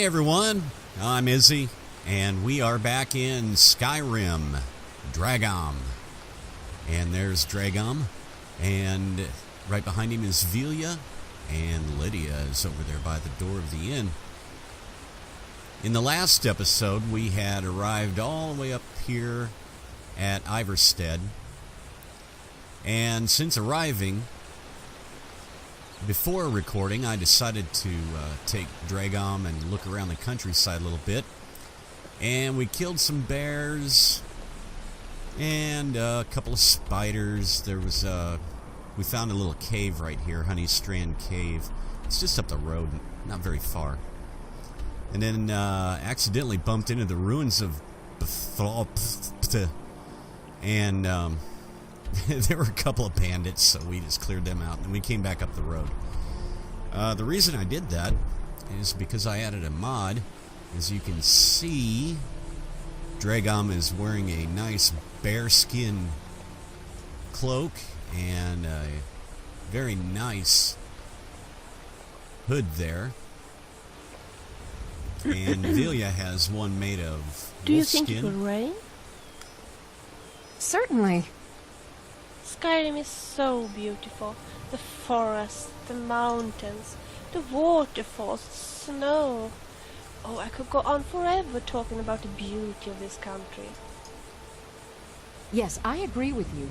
everyone, I'm Izzy, and we are back in Skyrim, Draygom. And there's Draygom, and right behind him is Vilja, and Lydia is over there by the door of the inn. In the last episode, we had arrived all the way up here at Iverstead, and since arriving, before recording, I decided to take Draygom and look around the countryside a little bit. And we killed some bears and a couple of spiders. There was we found a little cave right here, Honey Strand Cave. It's just up the road, not very far. And then accidentally bumped into the ruins of Bethel, and there were a couple of bandits, so we just cleared them out, and we came back up the road. The reason I did that is because I added a mod. As you can see, Draygom is wearing a nice bearskin cloak and a very nice hood there. And Vilja has one made of wolf Do you think skin. it will rain? Certainly. Skyrim is so beautiful. The forests, the mountains, the waterfalls, snow. Oh, I could go on forever talking about the beauty of this country. Yes, I agree with you.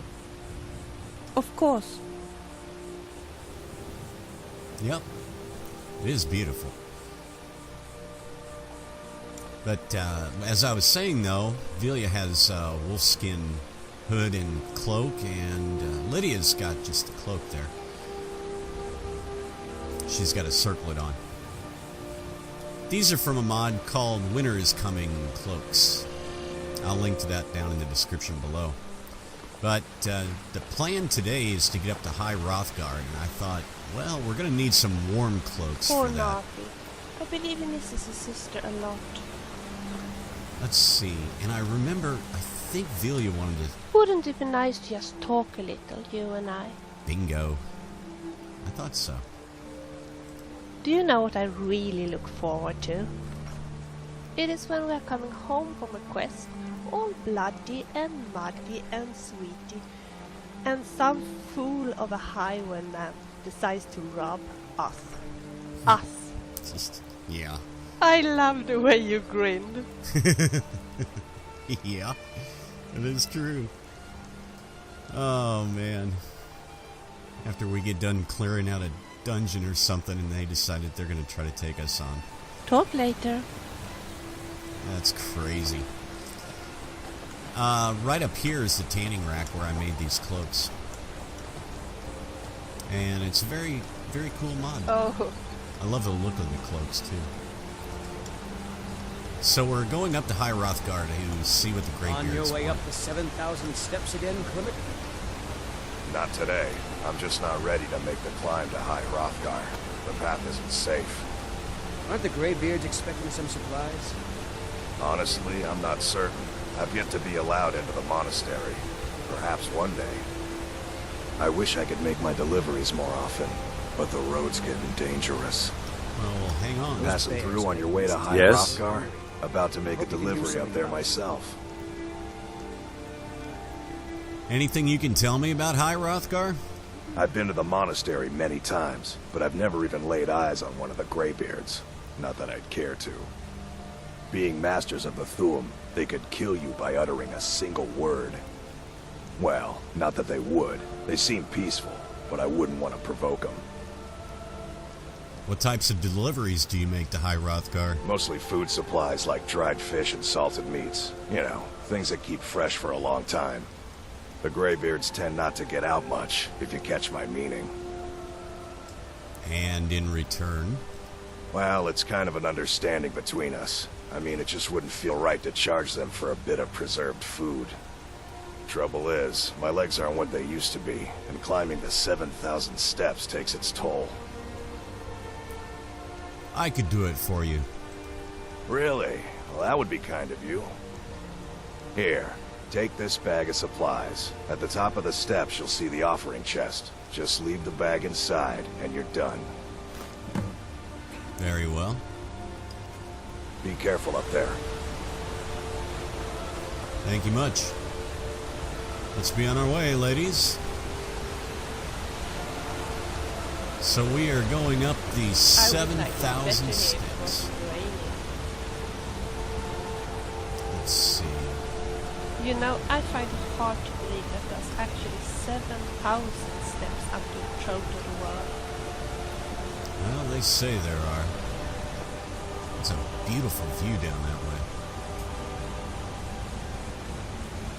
Of course. Yep, it is beautiful. But as I was saying, though, Vilja has wolfskin hood and cloak, and Lydia's got just the cloak there. She's got a circlet on. These are from a mod called Winter is Coming Cloaks. I'll link to that down in the description below. But the plan today is to get up to High Hrothgar, and I thought, well, we're going to need some warm cloaks Poor for that. Navi. I believe he misses his sister a lot. Let's see. And I remember, I think Vilja wanted to... Wouldn't it be nice to just talk a little, you and I? Bingo. I thought so. Do you know what I really look forward to? It is when we are coming home from a quest, all bloody and muddy and sweety, and some fool of a highwayman decides to rob us. Us. Just, yeah. I love the way you grinned. Yeah, it is true. Oh, man. After we get done clearing out a dungeon or something, and they decided they're going to try to take us on. Talk later. That's crazy. Right up here is the tanning rack where I made these cloaks. And it's a very, very cool mod. Oh. I love the look of the cloaks, too. So we're going up to High Hrothgar to see what the Greybeards On your way want. up the 7,000 steps again, Clement? Not today. I'm just not ready to make the climb to High Hrothgar. The path isn't safe. Aren't the Greybeards expecting some supplies? Honestly, I'm not certain. I've yet to be allowed into the monastery. Perhaps one day. I wish I could make my deliveries more often, but the road's getting dangerous. Well, hang on. Passing through on your way to High Yes? Hrothgar? About to make a delivery up there myself. Anything you can tell me about High Hrothgar? I've been to the monastery many times, but I've never even laid eyes on one of the Greybeards. Not that I'd care to. Being masters of the Thuum, they could kill you by uttering a single word. Well, not that they would. They seem peaceful, but I wouldn't want to provoke them. What types of deliveries do you make to High Hrothgar? Mostly food supplies like dried fish and salted meats. You know, things that keep fresh for a long time. The Greybeards tend not to get out much, if you catch my meaning. And in return? Well, it's kind of an understanding between us. I mean, it just wouldn't feel right to charge them for a bit of preserved food. Trouble is, my legs aren't what they used to be, and climbing the 7,000 steps takes its toll. I could do it for you. Really? Well, that would be kind of you. Here, take this bag of supplies. At the top of the steps, you'll see the offering chest. Just leave the bag inside, and you're done. Very well. Be careful up there. Thank you much. Let's be on our way, ladies. So we are going up the 7,000 steps. Let's see. You know, I find it hard to believe that there's actually 7,000 steps up to the total world. Well, they say there are. It's a beautiful view down that way.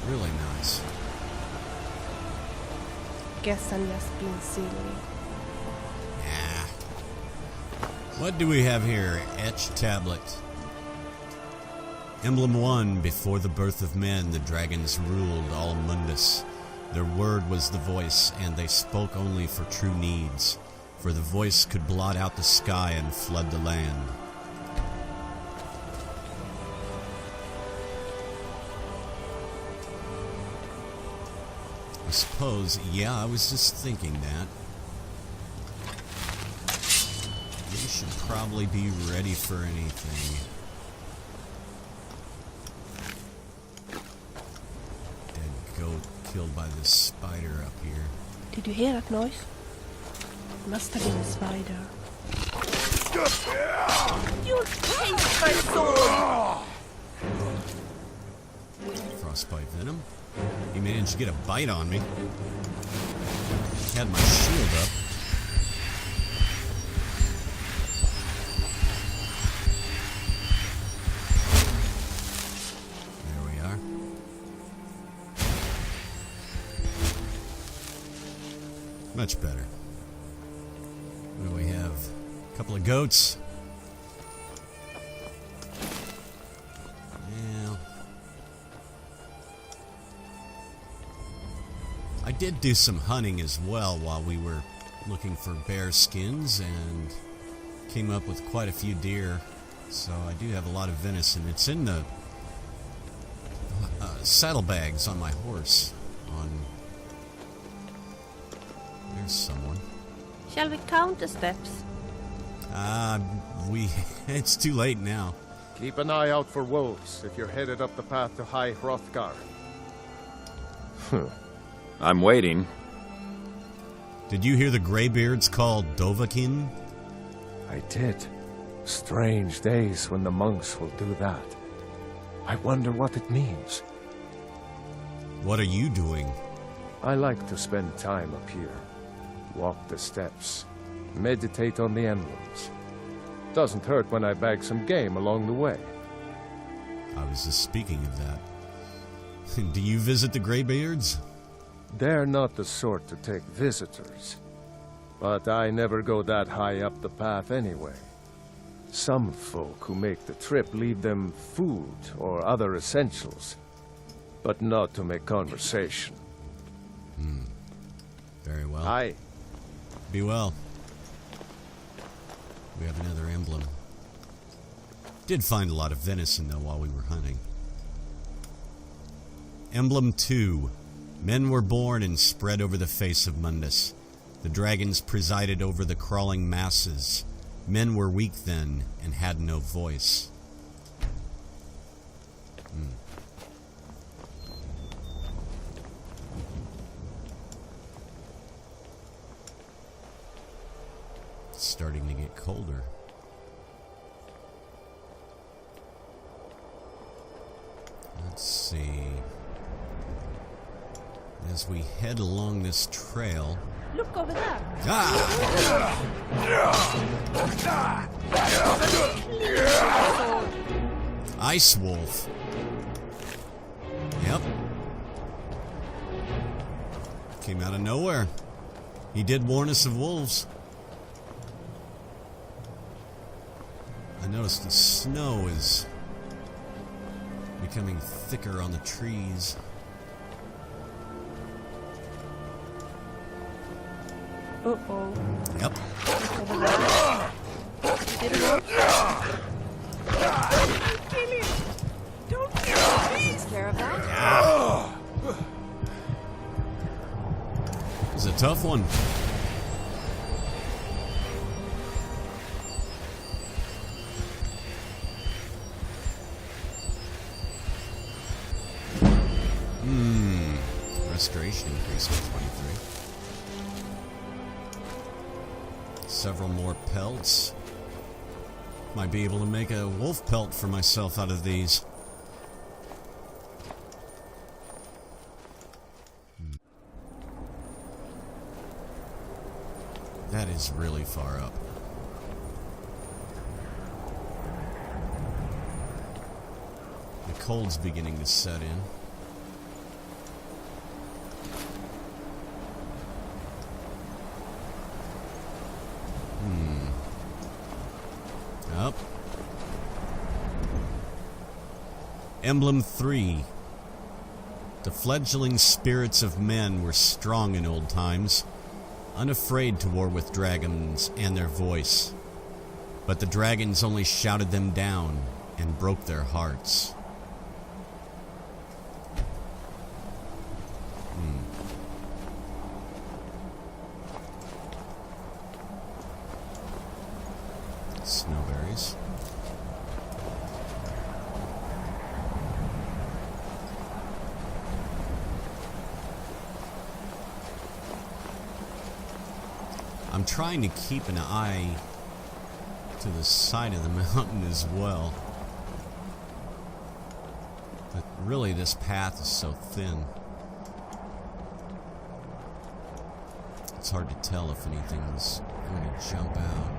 Really nice. Guess I'm just being silly. Nah. What do we have here? Etched tablet. Emblem 1. Before the birth of men, the dragons ruled all Mundus. Their word was the voice, and they spoke only for true needs. For the voice could blot out the sky and flood the land. I suppose, yeah, I was just thinking that. We should probably be ready for anything. Dead goat killed by this spider up here. Did you hear that noise? It must have been a spider. You'll taste my soul! Frostbite venom. He managed to get a bite on me. Had my shield up. There we are. Much better. What do we have? A couple of goats. I did do some hunting as well while we were looking for bear skins and came up with quite a few deer. So I do have a lot of venison. It's in the saddlebags on my horse. There's someone. Shall we count the steps? It's too late now. Keep an eye out for wolves if you're headed up the path to High Hrothgar. I'm waiting. Did you hear the Greybeards called Dovahkiin? I did. Strange days when the monks will do that. I wonder what it means. What are you doing? I like to spend time up here. Walk the steps. Meditate on the emblems. Doesn't hurt when I bag some game along the way. I was just speaking of that. Do you visit the Greybeards? They're not the sort to take visitors. But I never go that high up the path anyway. Some folk who make the trip leave them food or other essentials, but not to make conversation. Very well. Aye. Be well. We have another emblem. Did find a lot of venison, though, while we were hunting. Emblem 2. Men were born and spread over the face of Mundus. The dragons presided over the crawling masses. Men were weak then and had no voice. It's starting to get colder. Let's see. As we head along this trail... Look over there! Ice wolf. Yep. Came out of nowhere. He did warn us of wolves. I noticed the snow is becoming thicker on the trees. Uh-oh. Yep. Over there. Did it work? Don't kill him! Don't kill him, please! Take care of that? It's a tough one. restoration increased to 23. Several more pelts. Might be able to make a wolf pelt for myself out of these. That is really far up. The cold's beginning to set in. Up. Emblem 3. The fledgling spirits of men were strong in old times, unafraid to war with dragons and their voice. But the dragons only shouted them down and broke their hearts. Snowberries. I'm trying to keep an eye to the side of the mountain as well. But really, this path is so thin. It's hard to tell if anything's going to jump out.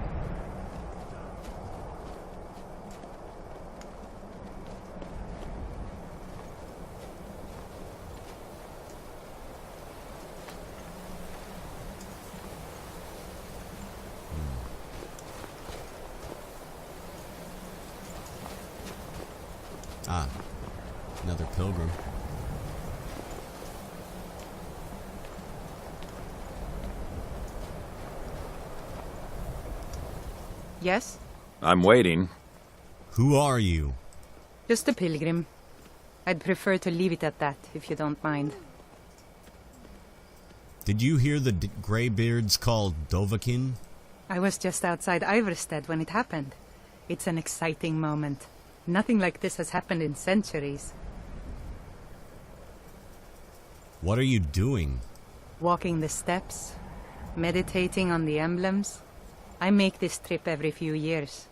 Ah, another pilgrim. Yes? I'm waiting. Who are you? Just a pilgrim. I'd prefer to leave it at that, if you don't mind. Did you hear the Greybeards called Dovahkiin? I was just outside Iverstead when it happened. It's an exciting moment. Nothing like this has happened in centuries. What are you doing? Walking the steps, meditating on the emblems. I make this trip every few years.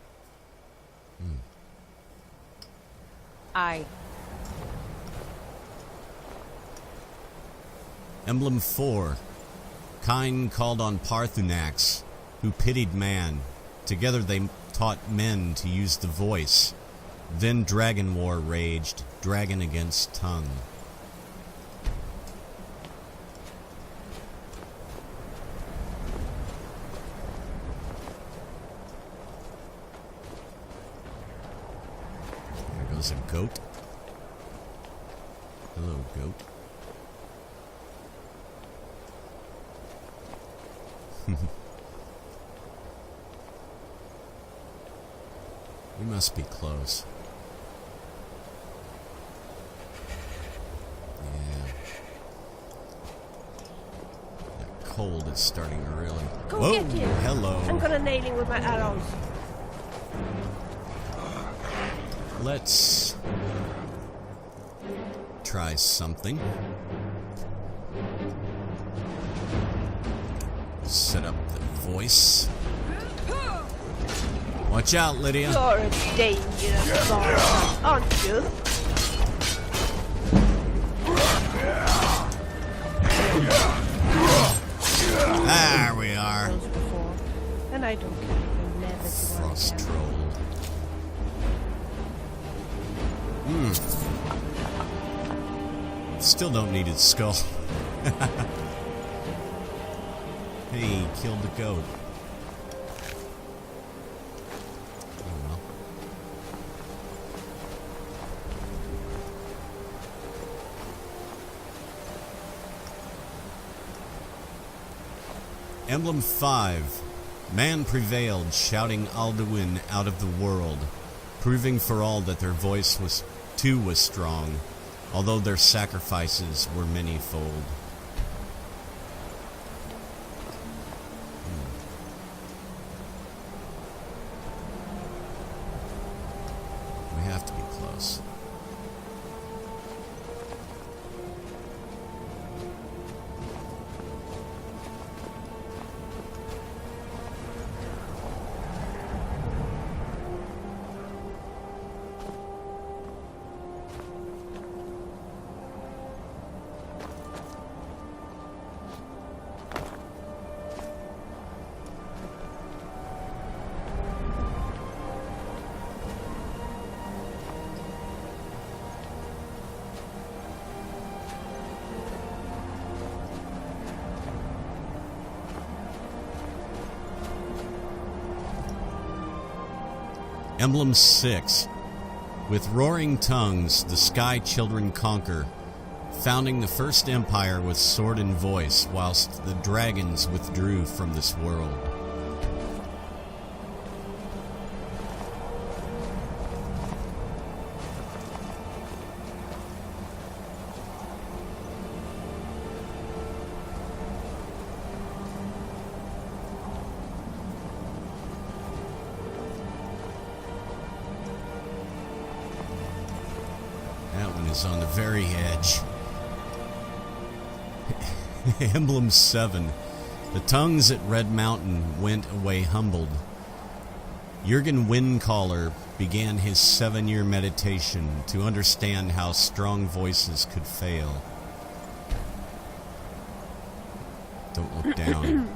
Emblem 4. Kine called on Parthunax, who pitied man. Together they taught men to use the voice. Then dragon war raged, dragon against tongue. There goes a goat. Hello, goat. We must be close. Yeah. That cold is starting to really... Go Whoa! get him! Hello! I'm gonna nail him with my arrows. Let's... try something. Set up the voice. Watch out, Lydia. You're a dangerous bastard, aren't you? There we are. Before, and I don't care. You'll never do one Frost again. troll. Still don't need its skull. Hey, he killed the goat. Oh well. Emblem 5. Man prevailed, shouting Alduin out of the world, proving for all that their voice was strong, although their sacrifices were manyfold. We have to be close. Emblem 6. With roaring tongues, the Sky Children conquer, founding the first empire with sword and voice, whilst the dragons withdrew from this world. That one is on the very edge. Emblem 7. The tongues at Red Mountain went away humbled. Jürgen Windcaller began his 7-year meditation to understand how strong voices could fail. Don't look down.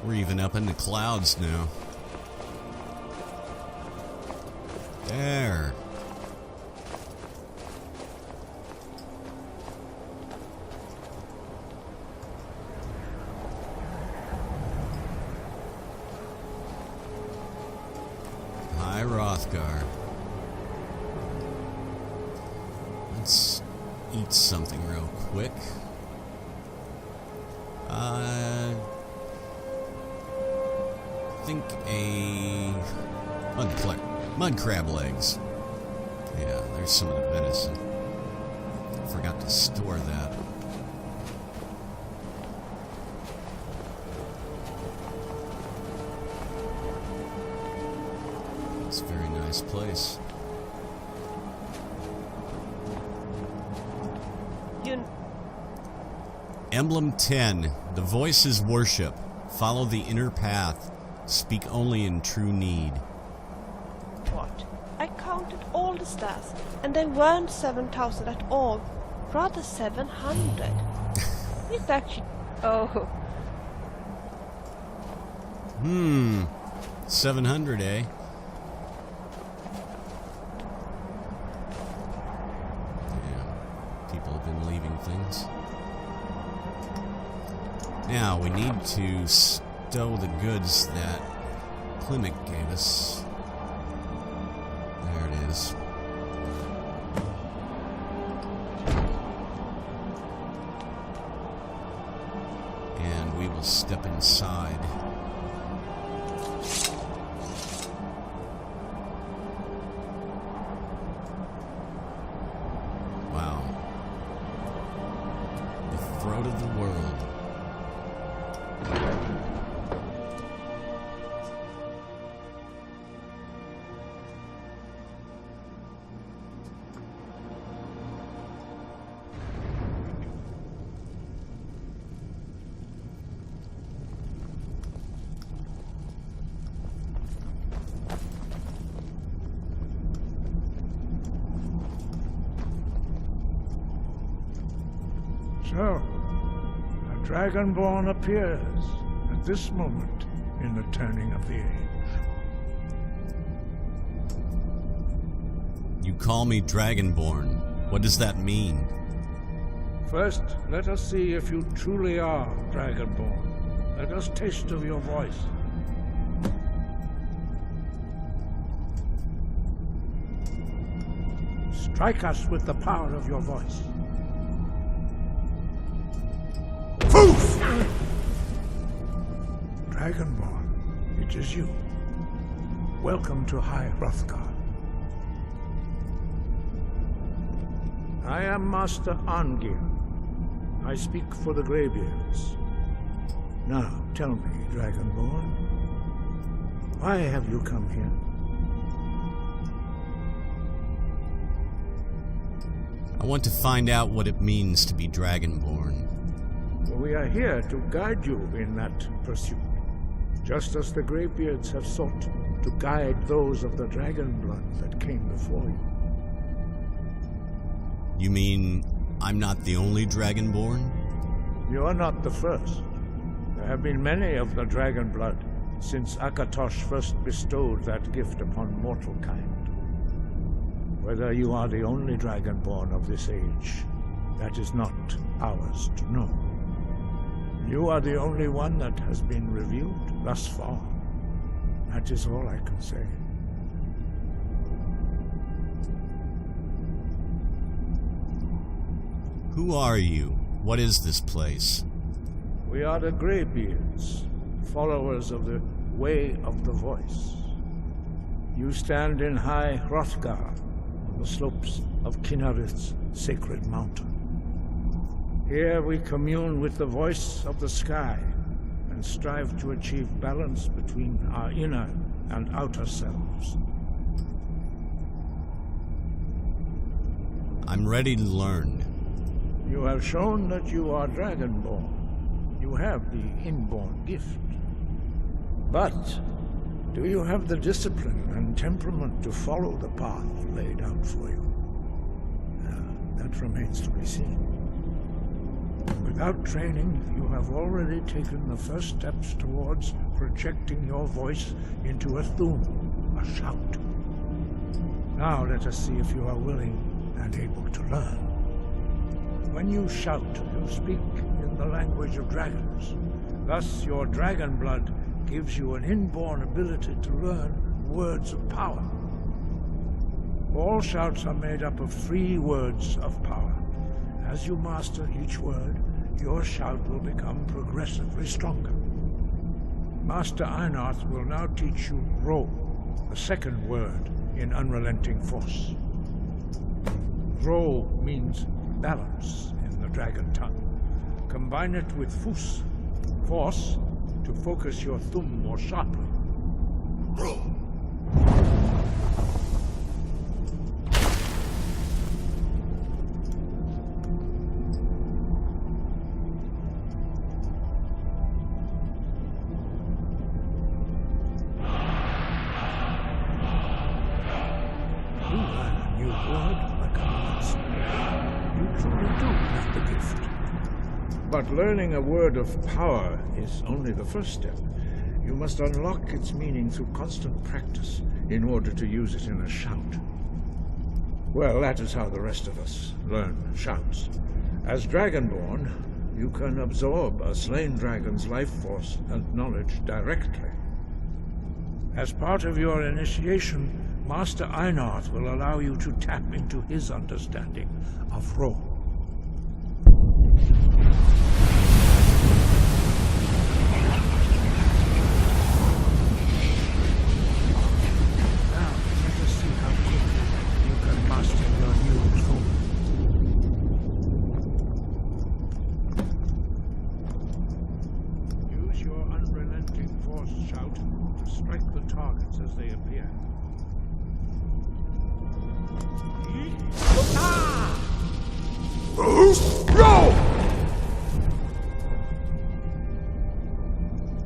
We're even up in the clouds now. There. High Hrothgar. Let's eat something real quick. I think a mud crab legs. Yeah, there's some of the venison. Forgot to store that. It's a very nice place. Emblem 10. The voices worship. Follow the inner path. Speak only in true need. What? I counted all the stars, and they weren't 7,000 at all. Rather 700. It's actually... Oh. 700, eh? Yeah. People have been leaving things. Now, we need to stow the goods that Plymouth gave us. There it is. And we will step inside. Wow. The throat of the world. So, a Dragonborn appears at this moment in the turning of the age. You call me Dragonborn. What does that mean? First, let us see if you truly are Dragonborn. Let us taste of your voice. Strike us with the power of your voice. Poof! Dragonborn, it is you. Welcome to High Hrothgar. I am Master Angir. I speak for the Greybeards. Now, tell me, Dragonborn, why have you come here? I want to find out what it means to be Dragonborn. We are here to guide you in that pursuit, just as the Greybeards have sought to guide those of the dragon blood that came before you. You mean I'm not the only Dragonborn? You are not the first. There have been many of the dragon blood since Akatosh first bestowed that gift upon mortal kind. Whether you are the only Dragonborn of this age, that is not ours to know. You are the only one that has been revealed thus far. That is all I can say. Who are you? What is this place? We are the Greybeards, followers of the Way of the Voice. You stand in High Hrothgar, on the slopes of Kinnarith's sacred mountain. Here we commune with the voice of the sky and strive to achieve balance between our inner and outer selves. I'm ready to learn. You have shown that you are Dragonborn. You have the inborn gift. But do you have the discipline and temperament to follow the path laid out for you? That remains to be seen. Without training, you have already taken the first steps towards projecting your voice into a thum, a shout. Now let us see if you are willing and able to learn. When you shout, you speak in the language of dragons. Thus, your dragon blood gives you an inborn ability to learn words of power. All shouts are made up of 3 words of power. As you master each word, your shout will become progressively stronger. Master Einarth will now teach you Ro, the second word in Unrelenting Force. Ro means balance in the dragon tongue. Combine it with Fus, force, to focus your thumb more sharply. Ro. But learning a word of power is only the first step. You must unlock its meaning through constant practice in order to use it in a shout. Well, that is how the rest of us learn shouts. As Dragonborn, you can absorb a slain dragon's life force and knowledge directly. As part of your initiation, Master Einarth will allow you to tap into his understanding of Ro.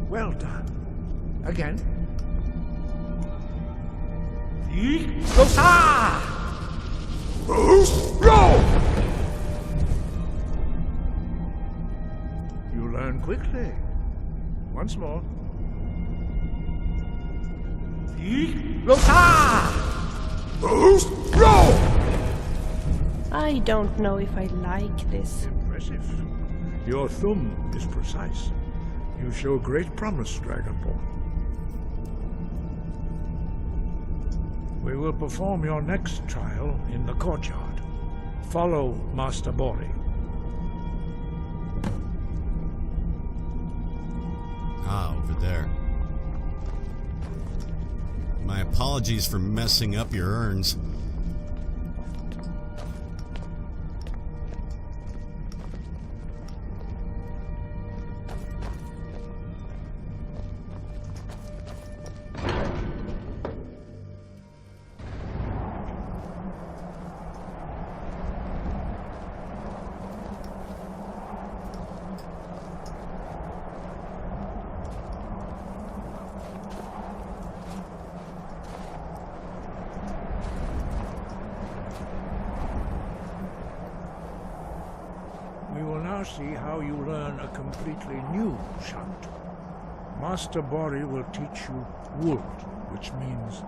Well done. Again. You learn quickly. Once more. I don't know if I like this. Impressive. Your thumb is precise. You show great promise, Dragonborn. We will perform your next trial in the courtyard. Follow Master Bori. Ah, over there. My apologies for messing up your urns. now see how you learn a completely new shout. Master Bori will teach you Wold, which means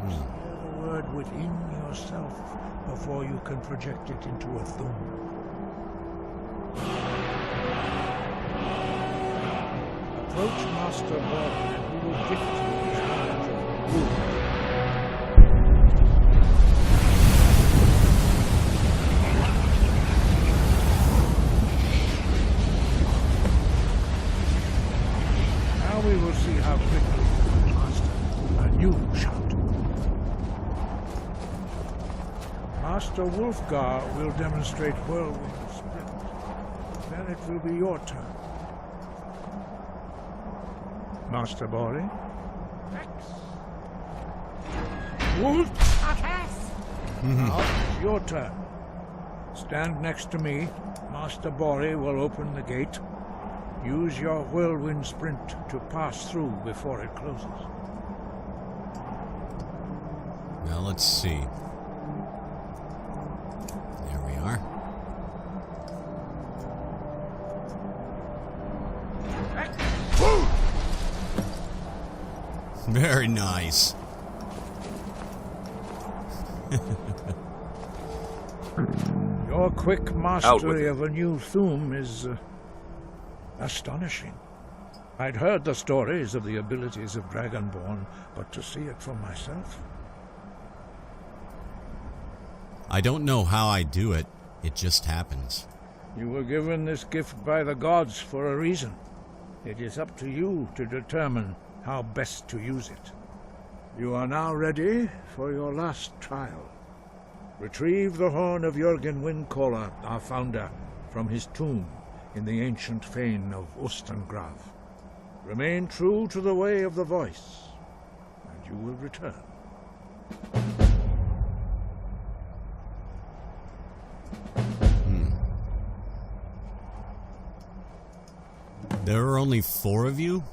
hear the word within yourself before you can project it into a thum. Approach Master Bori and he will gift you his knowledge of Wold. We will see how quickly you can master a new shout. Master Hrothgar will demonstrate Whirlwind Sprint. Then it will be your turn. Master Bori? Wolf! Now it's your turn. Stand next to me. Master Bori will open the gate. Use your whirlwind sprint to pass through before it closes. Now let's see. There we are. Very nice. Your quick mastery of a new thum is astonishing. I'd heard the stories of the abilities of Dragonborn, but to see it for myself... I don't know how I do it. It just happens. You were given this gift by the gods for a reason. It is up to you to determine how best to use it. You are now ready for your last trial. Retrieve the horn of Jürgen Windcaller, our founder, from his tomb in the ancient fane of Ustengrav. Remain true to the way of the voice, and you will return. There are only 4 of you?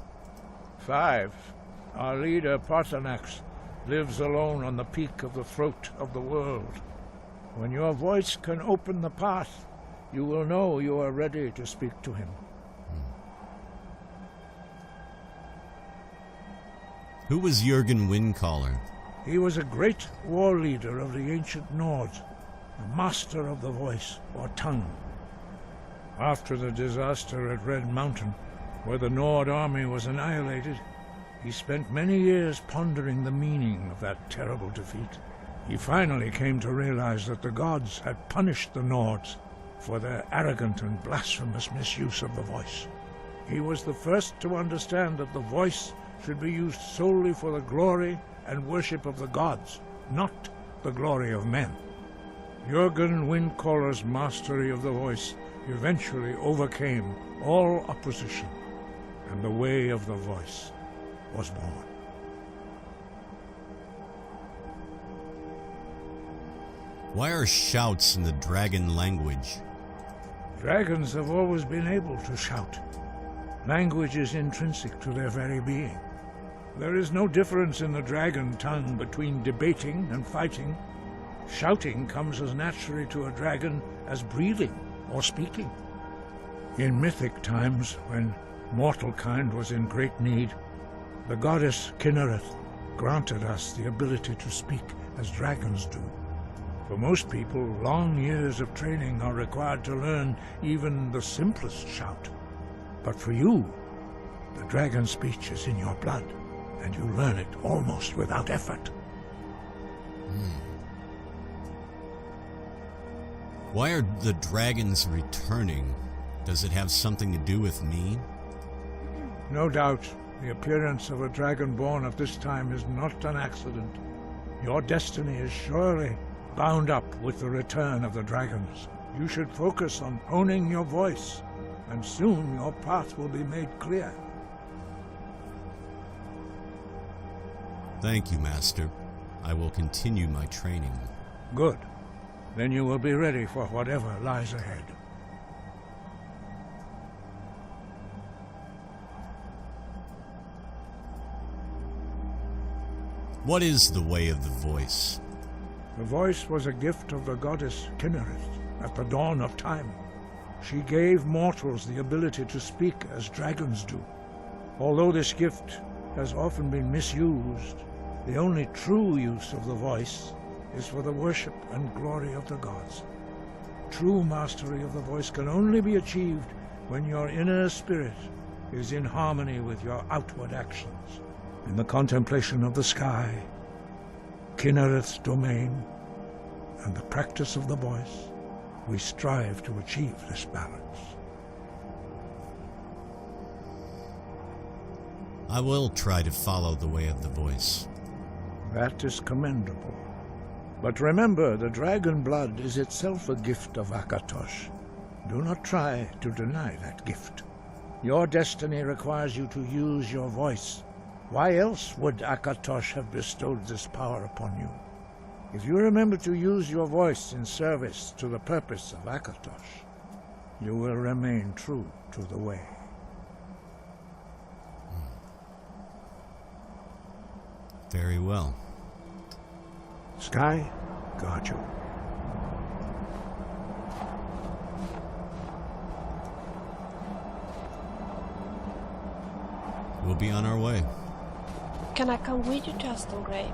5. Our leader, Partanax, lives alone on the peak of the throat of the world. When your voice can open the path, you will know you are ready to speak to him. Who was Jürgen Windcaller? He was a great war leader of the ancient Nords, a master of the voice, or tongue. After the disaster at Red Mountain, where the Nord army was annihilated, he spent many years pondering the meaning of that terrible defeat. He finally came to realize that the gods had punished the Nords for their arrogant and blasphemous misuse of the voice. He was the first to understand that the voice should be used solely for the glory and worship of the gods, not the glory of men. Jürgen Windcaller's mastery of the voice eventually overcame all opposition, and the way of the voice was born. Why are shouts in the dragon language? Dragons have always been able to shout. Language is intrinsic to their very being. There is no difference in the dragon tongue between debating and fighting. Shouting comes as naturally to a dragon as breathing or speaking. In mythic times, when mortal kind was in great need, the goddess Kinnereth granted us the ability to speak as dragons do. For most people, long years of training are required to learn even the simplest shout. But for you, the dragon speech is in your blood, and you learn it almost without effort. Why are the dragons returning? Does it have something to do with me? No doubt, the appearance of a dragonborn at this time is not an accident. Your destiny is surely bound up with the return of the dragons. You should focus on honing your voice, and soon your path will be made clear. Thank you, Master. I will continue my training. Good. Then you will be ready for whatever lies ahead. What is the way of the voice? The voice was a gift of the goddess Kinnereth at the dawn of time. She gave mortals the ability to speak as dragons do. Although this gift has often been misused, the only true use of the voice is for the worship and glory of the gods. True mastery of the voice can only be achieved when your inner spirit is in harmony with your outward actions. In the contemplation of the sky, Kinnereth's domain, and the practice of the voice, we strive to achieve this balance. I will try to follow the way of the voice. That is commendable. But remember, the dragon blood is itself a gift of Akatosh. Do not try to deny that gift. Your destiny requires you to use your voice. Why else would Akatosh have bestowed this power upon you? If you remember to use your voice in service to the purpose of Akatosh, you will remain true to the way. Very well. Sky, guard you. We'll be on our way. Can I come with you to Aston Grey?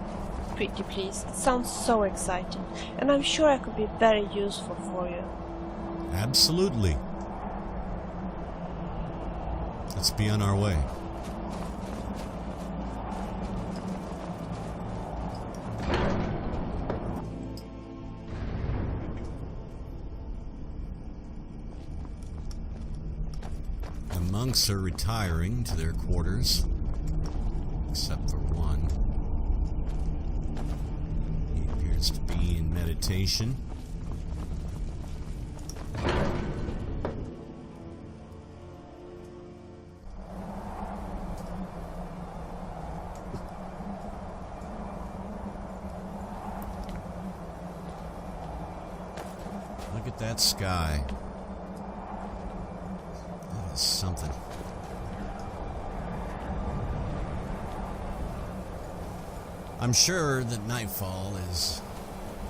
Pretty please. It sounds so exciting, and I'm sure I could be very useful for you. Absolutely. Let's be on our way. The monks are retiring to their quarters, except for one. He appears to be in meditation. Look at that sky. That is something. I'm sure that nightfall is...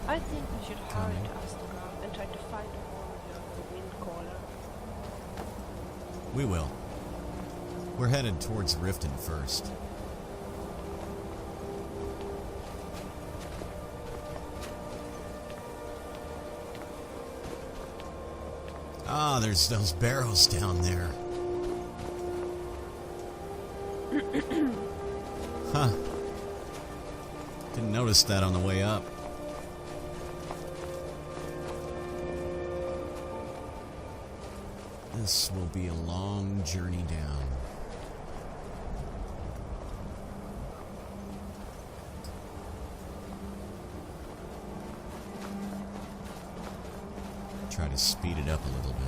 I think we should hurry to Aston and try to find a warrior of the wind caller. We will. We're headed towards Riften first. Ah, there's those barrows down there. Huh. Didn't notice that on the way up. This will be a long journey down. Try to speed it up a little bit.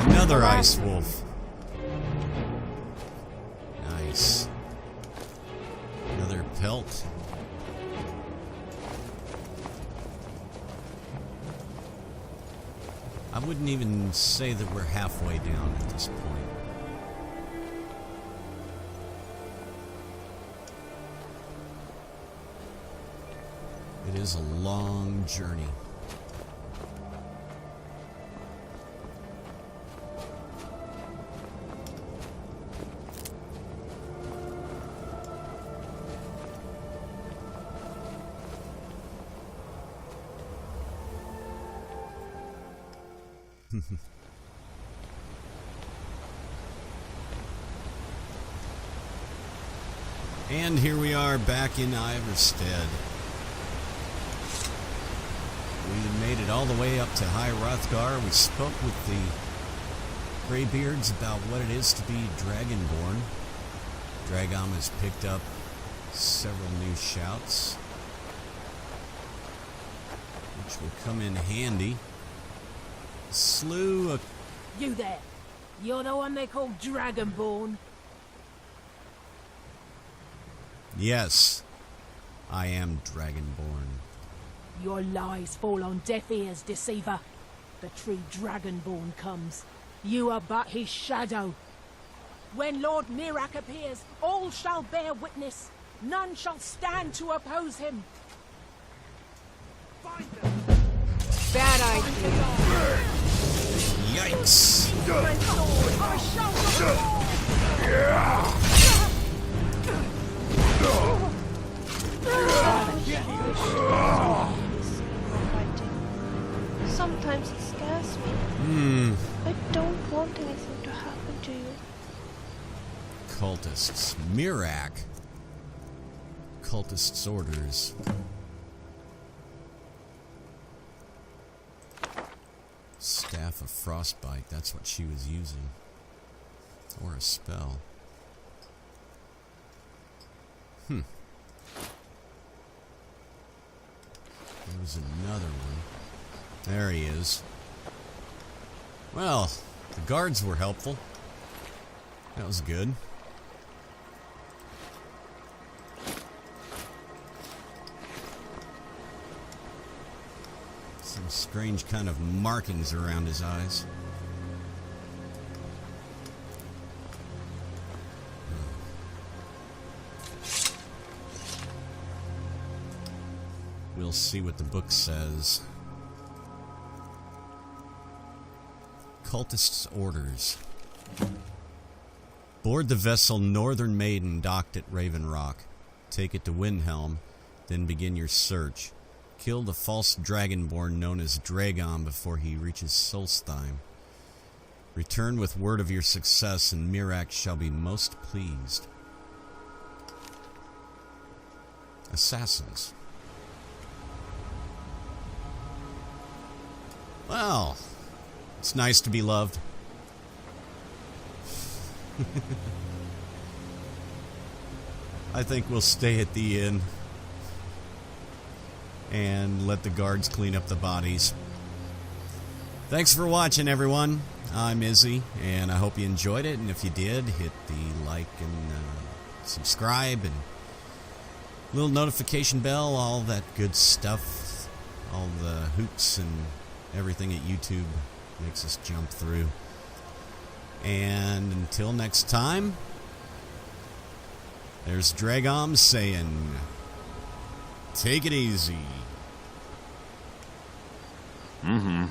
Another ice wolf. Nice. Another pelt. I wouldn't even say that we're halfway down at this point. It is a long journey. And here we are back in Iverstead. We made it all the way up to High Hrothgar. We spoke with the Greybeards about what it is to be Dragonborn. Draygom has picked up several new shouts, which will come in handy. Slew a... You there. You're the one they call Dragonborn. Yes, I am Dragonborn. Your lies fall on deaf ears, deceiver. The true Dragonborn comes. You are but his shadow. When Lord Mirak appears, all shall bear witness. None shall stand to oppose him. Find them. Bad idea. Yikes! My sword, I shall not fall. Sometimes it scares me. I don't want anything to happen to you. Cultists. Mirak. Cultists' orders. Staff of Frostbite. That's what she was using. Or a spell. There was another one. There he is. Well, the guards were helpful. That was good. Some strange kind of markings around his eyes. We'll see what the book says. Cultists' orders. Board the vessel Northern Maiden docked at Raven Rock. Take it to Windhelm, then begin your search. Kill the false dragonborn known as Draygom before he reaches Solstheim. Return with word of your success, and Mirak shall be most pleased. Assassins. Well, it's nice to be loved. I think we'll stay at the inn and let the guards clean up the bodies. Thanks for watching, everyone. I'm Izzy, and I hope you enjoyed it. And if you did, hit the like and subscribe and little notification bell, all that good stuff, all the hoops and everything that YouTube makes us jump through. And until next time, there's Draygom saying, take it easy. Mm-hmm.